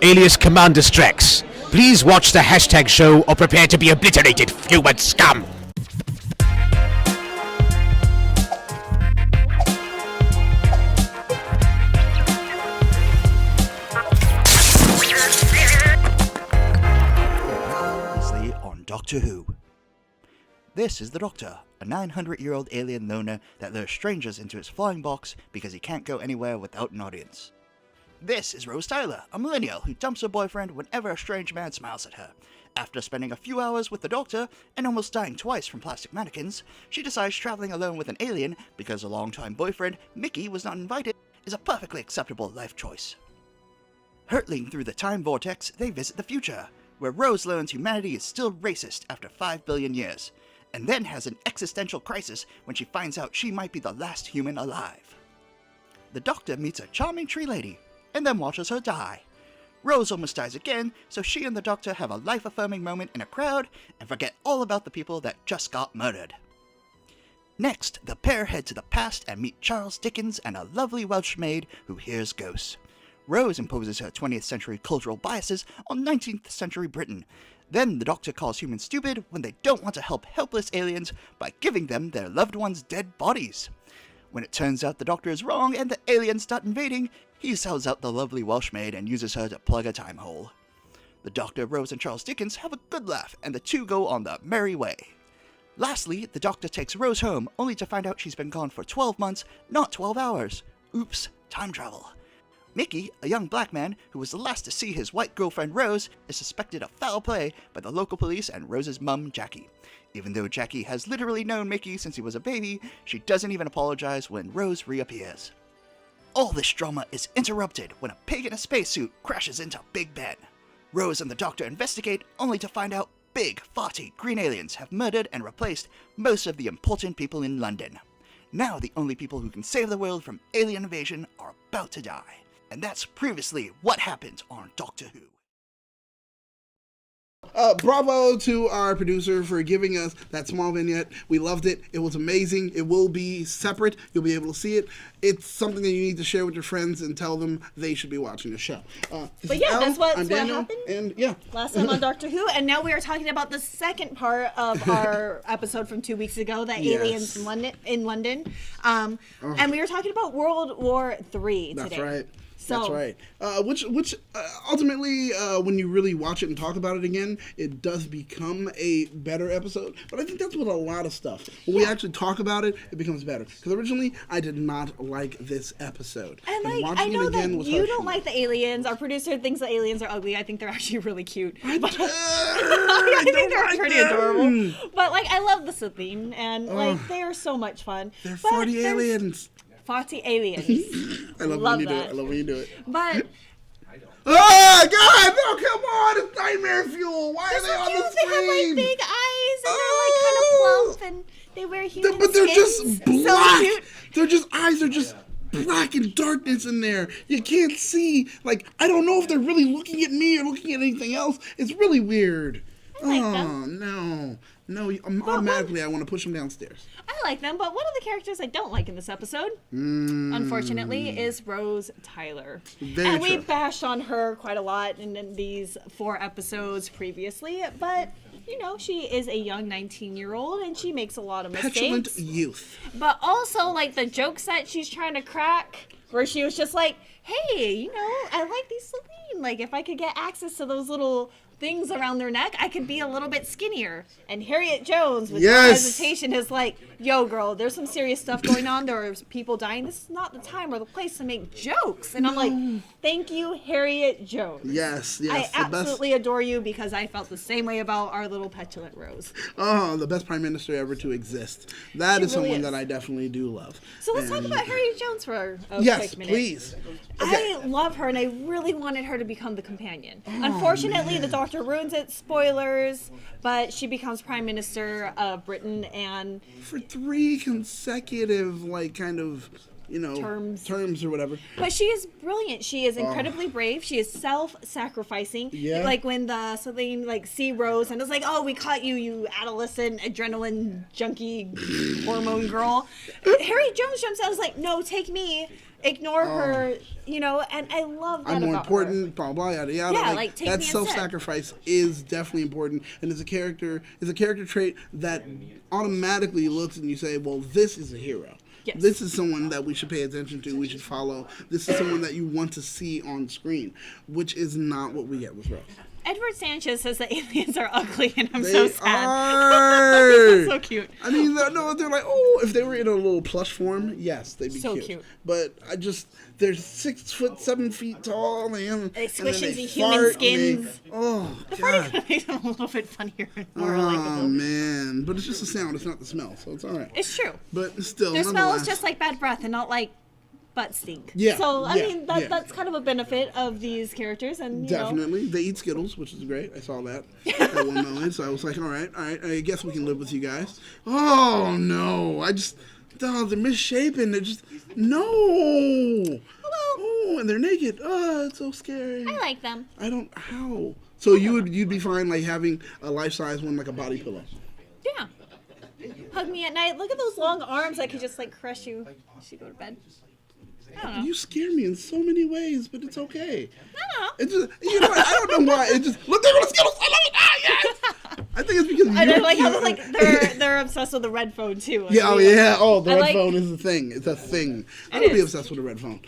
Alias Commander Strex. Please watch the hashtag show or prepare to be obliterated, human scum! Previously on Doctor Who. This is the Doctor, a 900-year-old alien loner that lures strangers into his flying box because he can't go anywhere without an audience. This is Rose Tyler, a millennial who dumps her boyfriend whenever a strange man smiles at her. After spending a few hours with the Doctor and almost dying twice from plastic mannequins, she decides traveling alone with an alien because a longtime boyfriend, Mickey, was not invited, is a perfectly acceptable life choice. Hurtling through the time vortex, they visit the future, where Rose learns humanity is still racist after 5 billion years, and then has an existential crisis when she finds out she might be the last human alive. The Doctor meets a charming tree lady, and then watches her die. Rose almost dies again, so she and the Doctor have a life-affirming moment in a crowd and forget all about the people that just got murdered. Next, the pair head to the past and meet Charles Dickens and a lovely Welsh maid who hears ghosts. Rose imposes her 20th century cultural biases on 19th century Britain. Then the Doctor calls humans stupid when they don't want to help helpless aliens by giving them their loved ones' dead bodies. When it turns out the Doctor is wrong and the aliens start invading, he sells out the lovely Welsh maid and uses her to plug a time hole. The Doctor, Rose, and Charles Dickens have a good laugh, and the two go on their merry way. Lastly, the Doctor takes Rose home, only to find out she's been gone for 12 months, not 12 hours. Oops, time travel. Mickey, a young black man who was the last to see his white girlfriend Rose, is suspected of foul play by the local police and Rose's mum, Jackie. Even though Jackie has literally known Mickey since he was a baby, she doesn't even apologize when Rose reappears. All this drama is interrupted when a pig in a spacesuit crashes into Big Ben. Rose and the Doctor investigate, only to find out big, farty green aliens have murdered and replaced most of the important people in London. Now the only people who can save the world from alien invasion are about to die. And that's previously what happened on Doctor Who. Bravo to our producer for giving us that small vignette. We loved it. It was amazing. It will be separate. You'll be able to see it. It's something that you need to share with your friends and tell them they should be watching the show. But yeah, that's what happened. And yeah, last time on Doctor Who, and now we are talking about the second part of our episode from 2 weeks ago, the aliens in London. And we were talking about World War III today. That's right. So, that's right. Which ultimately, when you really watch it and talk about it again, it does become a better episode. But I think that's with a lot of stuff. When we actually talk about it, it becomes better. Because originally, I did not like this episode. And I know that you don't like the aliens. Our producer thinks the aliens are ugly. I think they're actually really cute. I think they're pretty adorable. But I love the Sabine, and they are so much fun. They're 40 aliens. 40 aliens. I love when you do it. I love when you do it. But oh God! No, come on! It's nightmare fuel. Why are they on the screen? They have big eyes and they're kind of plump and they wear human But they're skins. just black. So cute. They're just eyes. They're just black and darkness in there. You can't see. I don't know if they're really looking at me or looking at anything else. It's really weird. I like them. No, automatically I want to push them downstairs. I like them, but one of the characters I don't like in this episode, unfortunately, is Rose Tyler. Very true. We bashed on her quite a lot in these 4 episodes previously, but, she is a young 19-year-old, and she makes a lot of mistakes. Petulant youth. But also, the jokes that she's trying to crack, where she was just like, hey, I like these Celine. If I could get access to those little things around their neck, I could be a little bit skinnier. And Harriet Jones, with no hesitation, is like, yo, girl, there's some serious stuff going on. There are people dying. This is not the time or the place to make jokes. And I'm like, thank you, Harriet Jones. Yes. I absolutely adore you, because I felt the same way about our little petulant Rose. Oh, the best prime minister ever to exist. That is someone that I definitely do love. So let's talk about Harriet Jones for a quick minute. Yes, please. Okay. I love her, and I really wanted her to become the companion. Unfortunately, the Doctor ruins it. Spoilers. But she becomes Prime Minister of Britain, and for 3 consecutive, kind of terms or whatever. But she is brilliant. She is incredibly brave. She is self-sacrificing. Yeah. Like when something like see Rose and it's like, oh, we caught you, you adolescent adrenaline junkie hormone girl. Harry Jones jumps out and is like, no, take me. Ignore her, and I love that I'm more about important, her. blah blah yada yada. Yeah, that take me instead. self-sacrifice is definitely important, and is a character trait that automatically looks and you say, well, this is a hero. Yes. This is someone that we should pay attention to, we should follow. This is someone that you want to see on screen, which is not what we get with Rose. Edward Sanchez says the aliens are ugly, and I'm They so sad. are. That's so cute. I mean, they're like, oh, if they were in a little plush form, yes, they'd be So cute. But they're 6 foot 7 feet tall, and They squish then into they human fart, skins. The Farting kind of makes them a little bit funnier and more likable. Oh man, but it's just the sound; it's not the smell, so it's all right. It's true. But still, Their smell is nonetheless. just like bad breath and not like butt stink. Yeah, So, I yeah, mean, yeah. that's kind of a benefit of these characters. And Definitely. They eat Skittles, which is great. I saw that at one moment. So I was like, all right. I guess we can live with you guys. Oh, no. They're misshapen. They're just, no. Oh, and they're naked. Oh, it's so scary. I like them. How? So you'd be fine, like, having a life-size one, like a body pillow. Yeah. Hug me at night. Look at those long arms that could just like crush you as you go to bed. I don't know. You scare me in so many ways, but it's okay. I It just, I don't know why. It just, look, there go the Skittles. I love it. Ah, yes. I think it's because I like how they're obsessed with the red phone too. Yeah, oh yeah. Oh, the I red like- phone is a thing. It's a thing. I It would be is. obsessed with a red phone.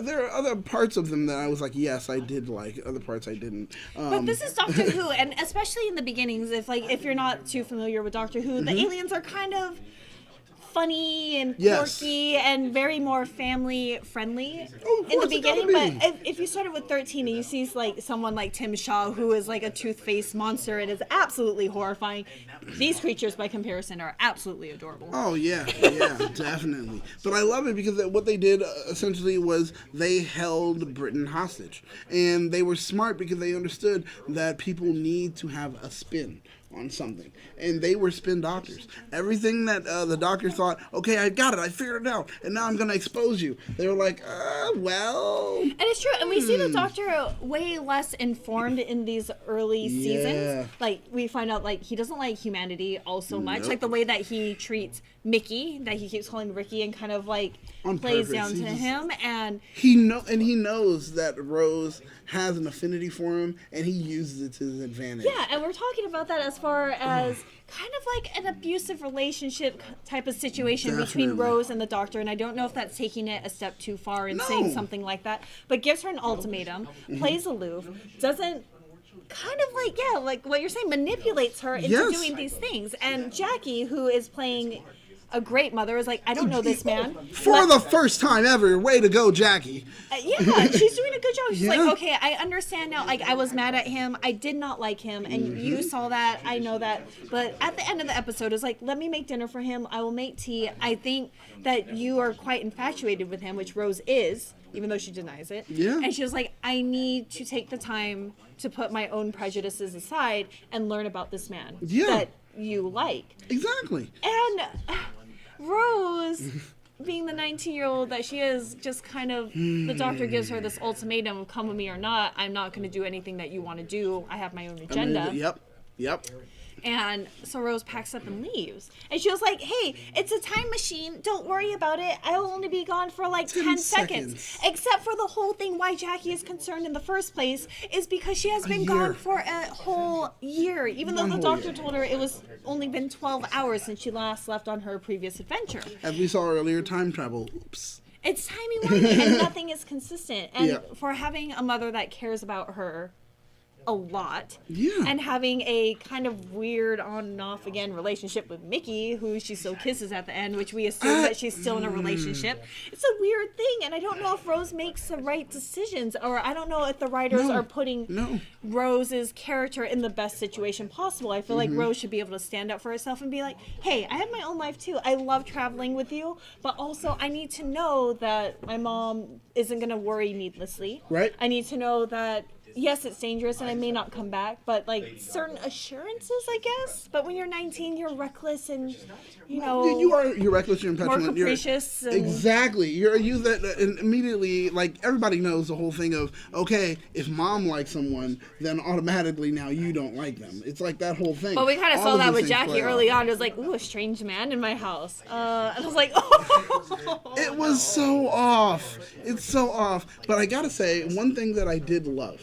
There are other parts of them that I was like, yes, I did like. Other parts I didn't. But this is Doctor Who, and especially in the beginnings, if you're not too familiar with Doctor Who, the aliens are kind of funny and Yes. quirky and very more family friendly Oh, of in the course, it gotta beginning. But be. if you started with 13 and you see like someone like Tim Shaw, who is like a tooth-faced monster, it is absolutely horrifying. These creatures, by comparison, are absolutely adorable. Oh yeah, definitely. But I love it because what they did essentially was they held Britain hostage, and they were smart because they understood that people need to have a spin on something, and they were spin doctors. Everything that the doctor thought, okay, I got it, I figured it out, and now I'm gonna expose you. They were like, well. And it's true, and we see the Doctor way less informed in these early seasons. Like, we find out, like, he doesn't like humanity all so much. Nope. Like, the way that he treats Mickey, that he keeps calling Ricky and kind of, like, On plays purpose. down He to just- him. And He knows that Rose has an affinity for him, and he uses it to his advantage. yeah, and we're talking about that as far as kind of like an abusive relationship type of situation between Definitely. Rose and the Doctor. And I don't know if that's taking it a step too far and saying No. something like that, but gives her an ultimatum, plays aloof, doesn't kind of like, yeah, like what you're saying, manipulates her into Yes. doing these things. And Jackie, who is playing a great mother, is like, I don't know this man. For the first time ever, way to go, Jackie. Yeah, she's doing a good job. She's Yeah. like, okay, I understand now. Like, I was mad at him. I did not like him, and you saw that. I know that. But at the end of the episode, it's like, let me make dinner for him. I will make tea. I think that you are quite infatuated with him, which Rose is, even though she denies it. Yeah. And she was like, I need to take the time to put my own prejudices aside and learn about this man Yeah. that you like. Exactly. And Rose, being the 19-year-old that she is, just kind of, the Doctor gives her this ultimatum of come with me or not. I'm not going to do anything that you want to do. I have my own agenda. Yep. And so Rose packs up and leaves. And she was like, hey, it's a time machine. Don't worry about it. I'll only be gone for like 10 seconds. Except for the whole thing why Jackie is concerned in the first place is because she has been year. gone for a whole year. Even though One the whole Doctor year. told her it was only been 12 hours since she last left on her previous adventure. As we saw earlier, time travel. Oops. It's timey-wimey and nothing is consistent. And Yeah. for having a mother that cares about her a lot, Yeah. and having a kind of weird on and off again relationship with Mickey, who she still kisses at the end, which we assume that she's still in a relationship. It's a weird thing, and I don't know if Rose makes the right decisions, or I don't know if the writers are putting Rose's character in the best situation possible. I feel like Rose should be able to stand up for herself and be like, hey, I have my own life too. I love traveling with you, but also I need to know that my mom isn't going to worry needlessly. Right. I need to know that yes, it's dangerous and I may not come back, but like certain assurances, I guess. But when you're 19, you're reckless and, you know, you're reckless, you're more impetulant, capricious. Exactly. You're a youth that and immediately, like, everybody knows the whole thing of, okay, if mom likes someone, then automatically now you don't like them. It's like that whole thing. But we kind of All saw of that these with things Jackie play early out. on. It was like, ooh, a strange man in my house. And I was like, oh. It was so off. It's so off. But I gotta say, one thing that I did love,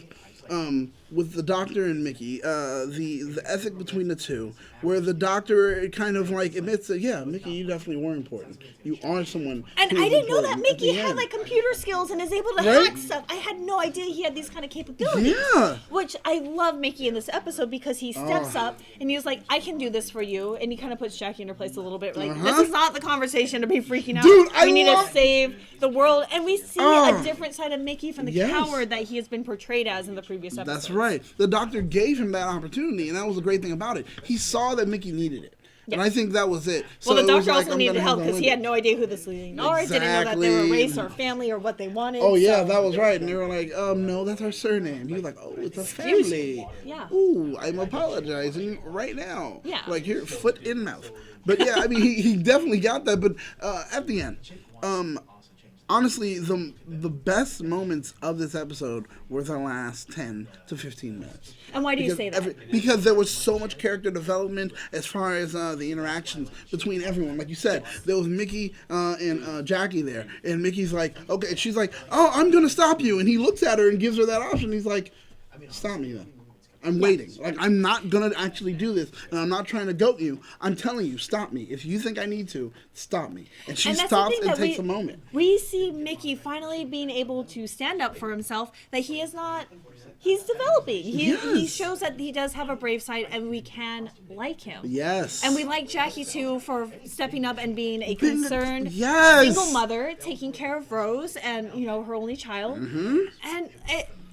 with the Doctor and Mickey, the ethic between the two, where the Doctor kind of like admits that, yeah, Mickey, you definitely were important. You are someone. And who I is didn't know that important at Mickey the had end. like computer skills and is able to Right? hack stuff. I had no idea he had these kind of capabilities. Yeah. Which I love Mickey in this episode because he steps up and he's like, I can do this for you. And he kind of puts Jackie in her place a little bit. Like, this is not the conversation to be freaking out. Dude, I we need love- to save the world. And we see a different side of Mickey from the Yes. coward that he has been portrayed as in the previous episode. That's right. The Doctor gave him that opportunity, and that was the great thing about it. He saw that Mickey needed it. And I think that was it. Well, the So it was doctor like, also I'm needed gonna help have because to he win had no idea who the sleeping or didn't know that they were Exactly. race or family or what they wanted. Oh yeah, so- that was right. And they were like, no, that's our surname. He was like, oh, it's a Excuse family. me. Yeah. Ooh, I'm apologizing right now. Yeah. Like here, foot in mouth. But yeah, I mean, he definitely got that. But at the end, honestly, the best moments of this episode were the last 10 to 15 minutes. And why do you say that? Because there was so much character development as far as the interactions between everyone. Like you said, there was Mickey and Jackie there. And Mickey's like, okay. And she's like, oh, I'm going to stop you. And he looks at her and gives her that option. He's like, stop me then. I'm waiting. Like, I'm not going to actually do this. And I'm not trying to goat you. I'm telling you, stop me. If you think I need to, stop me. And she And that's the stops thing and that takes a moment. We see Mickey finally being able to stand up for himself, that he is not... He's developing. He Yes. shows that he does have a brave side, and we can like him. Yes. And we like Jackie, too, for stepping up and being a concerned Yes. single mother, taking care of Rose and, you know, her only child. Mm-hmm. And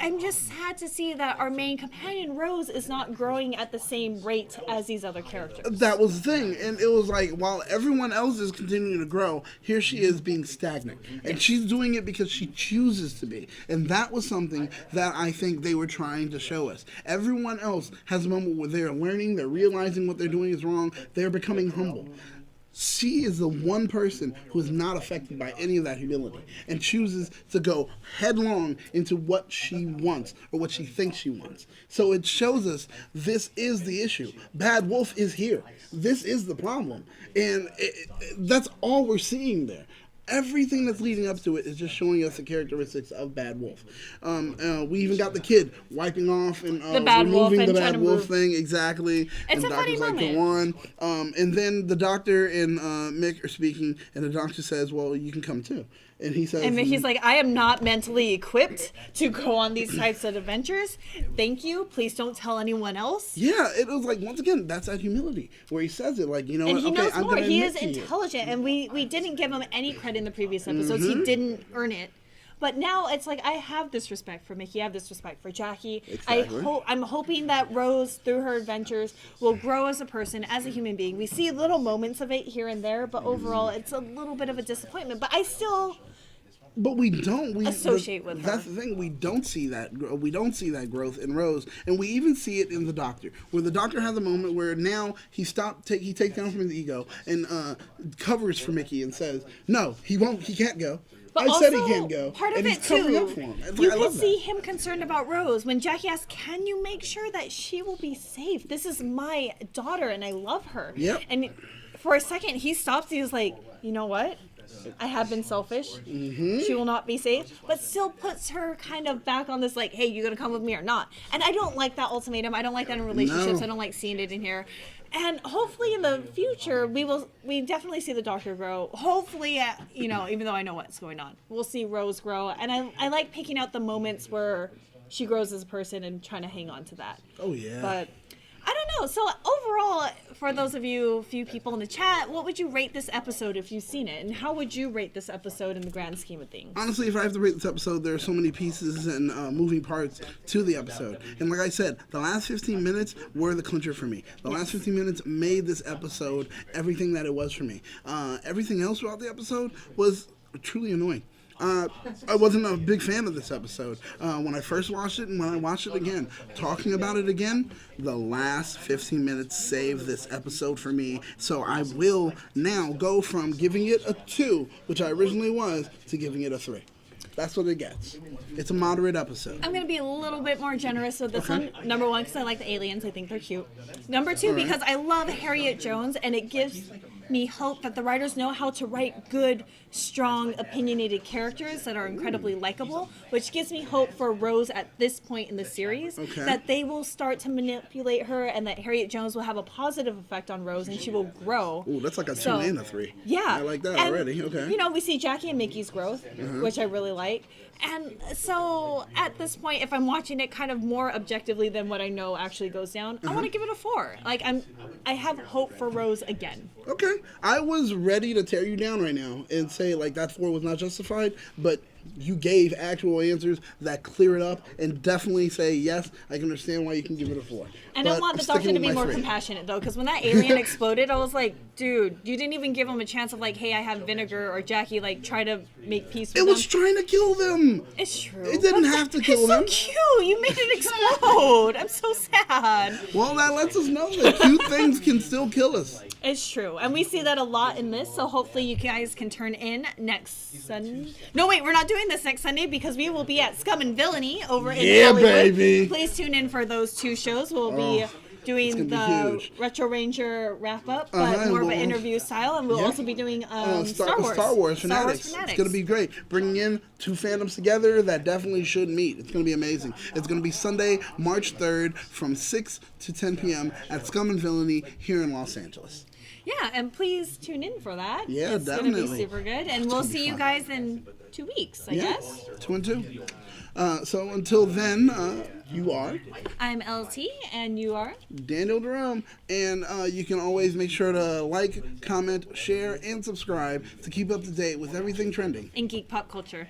I'm just sad to see that our main companion, Rose, is not growing at the same rate as these other characters. That was the thing. And it was like, while everyone else is continuing to grow, here she is being stagnant. And she's doing it because she chooses to be. And that was something that I think they were trying to show us. Everyone else has a moment where they're learning, they're realizing what they're doing is wrong, they're becoming humble. She is the one person who is not affected by any of that humility and chooses to go headlong into what she wants or what she thinks she wants. So it shows us this is the issue. Bad Wolf is here. This is the problem. And that's all we're seeing there. Everything that's leading up to it is just showing us the characteristics of Bad Wolf. We even got the kid wiping off and The Bad Wolf removing and the trying Bad to Wolf move. thing. Exactly. It's a funny Doctor's like, moment. go on. And then the Doctor and Mick are speaking, and the Doctor says, well, you can come too. And he says... And Mickey's like, I am not mentally equipped to go on these types of adventures. Thank you. Please don't tell anyone else. Yeah, it was like, once again, that's that humility, where he says it like, you know And what, he okay, knows I'm more. going to He admit is to you. intelligent, and we didn't give him any credit in the previous episodes. Mm-hmm. He didn't earn it. But now it's like I have this respect for Mickey. I have this respect for Jackie. Exactly. I'm hoping that Rose, through her adventures, will grow as a person, as a human being. We see little moments of it here and there, but overall, it's a little bit of a disappointment. But I still... But we don't. Associate with her. That's the thing. We don't see that. We don't see that growth in Rose, and we even see it in the Doctor, where the Doctor has a moment where now he he takes down from his ego and covers for Mickey and says, "No, he won't. He can't go. But I said he also, can't go." part of and it he's covering too, up for him. It's you like, I can love see that. him concerned about Rose. When Jackie asks, can you make sure that she will be safe? This is my daughter and I love her. Yep. And for a second, he stops. He was like, you know what? I have been selfish. Mm-hmm. She will not be safe, but still puts her kind of back on this, like, hey, you gonna come with me or not? And I don't like that ultimatum. I don't like that in relationships. No. I don't like seeing it in here. And hopefully in the future, we definitely see the Doctor grow. Hopefully, even though I know what's going on, we'll see Rose grow. And I like picking out the moments where she grows as a person and trying to hang on to that. Oh yeah. But I don't know. So overall, for those of you, few people in the chat, what would you rate this episode if you've seen it? And how would you rate this episode in the grand scheme of things? Honestly, if I have to rate this episode, there are so many pieces and moving parts to the episode. And like I said, the last 15 minutes were the clincher for me. The last 15 minutes made this episode everything that it was for me. Everything else throughout the episode was truly annoying. I wasn't a big fan of this episode. When I first watched it and when I watched it again, talking about it again, the last 15 minutes saved this episode for me. So I will now go from giving it a 2, which I originally was, to giving it a 3. That's what it gets. It's a moderate episode. I'm going to be a little bit more generous with this one. Number 1, because I like the aliens. I think they're cute. Number 2, because I love Harriet Jones, and it gives me hope that the writers know how to write good, strong, opinionated characters that are incredibly likable, which gives me hope for Rose at this point in the series, that they will start to manipulate her and that Harriet Jones will have a positive effect on Rose and she will grow. Ooh, that's like a 2 and a 3. Yeah. I like that already. Okay. You know, we see Jackie and Mickey's growth, which I really like. And so at this point, if I'm watching it kind of more objectively than what I know actually goes down, I want to give it a 4. Like, I have hope for Rose again. Okay. I was ready to tear you down right now and say, like, that 4 was not justified, but you gave actual answers that clear it up and definitely say, yes, I can understand why you can give it a 4. And I want the Doctor to be more compassionate, though, because when that alien exploded, I was like, dude, you didn't even give him a chance of, like, hey, I have vinegar, or Jackie, like, try to make peace with them. It was trying to kill them. It's true. It didn't have to kill them. It's so cute. You made it explode. I'm so sad. Well, that lets us know that cute things can still kill us. It's true. And we see that a lot in this, so hopefully you guys can turn in next Sunday. No, wait, we're not doing this next Sunday because we will be at Scum and Villainy over in Hollywood. Baby. Please tune in for those 2 shows. We'll be doing the Retro Ranger wrap-up, but more of an interview style, and we'll also be doing Star Wars Fanatics. It's going to be great. Bringing in 2 fandoms together that definitely should meet. It's going to be amazing. It's going to be Sunday, March 3rd from 6 to 10 p.m. at Scum and Villainy here in Los Angeles. Yeah, and please tune in for that. Yeah, it's definitely. It's going to be super good, and we'll see you guys in 2 weeks, I guess. 2 and 2. So until then, you are... I'm Elle Tea, and you are... Daniel Jerome, and you can always make sure to like, comment, share, and subscribe to keep up to date with everything trending in geek pop culture.